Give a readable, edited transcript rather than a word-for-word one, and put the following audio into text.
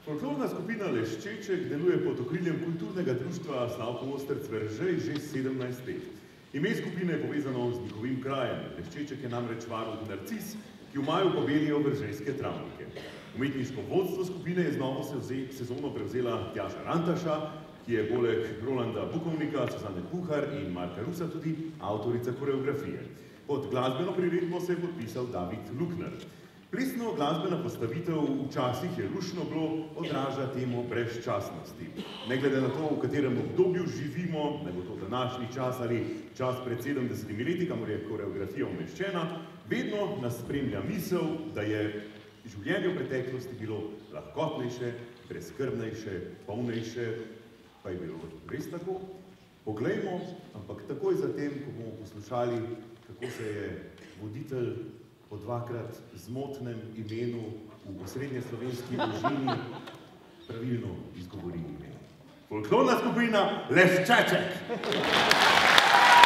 Folklorna skupina Leščeček deluje pod okriljem kulturnega društva Slavko Ostrc Veržej že 17 let. Ime skupine je povezano z njihovim krajem. Leščeček je namreč varuh Narcis, ki v maju pobelijo veržejske travnike. Umetniško vodstvo skupine je z novo sezono prevzela Tjaša Rantaša, ki je poleg Rolanda Bukovnika, Suzane Kuhar in Marka Rusa tudi avtorica koreografije. Pod glasbeno priredbo se je podpisal David Lukner. Plesno glasbena postavitev včasih je lušno bilo odraža temo brezčasnosti. Ne glede na to, v katerem obdobju živimo, ne bo to današnji čas ali čas pred 70 leti, kamor je koreografija umeščena, vedno nas spremlja misel, da je življenje v preteklosti bilo lahkotnejše, brezskrbnejše, polnejše, pa je bilo res tako. Poglejmo, ampak takoj zatem, ko bomo poslušali, kako se je voditelj po dvakrat zmotnem imenu v osrednjeslovenski družini pravilno izgovori ime. Folklorna skupina Leščeček!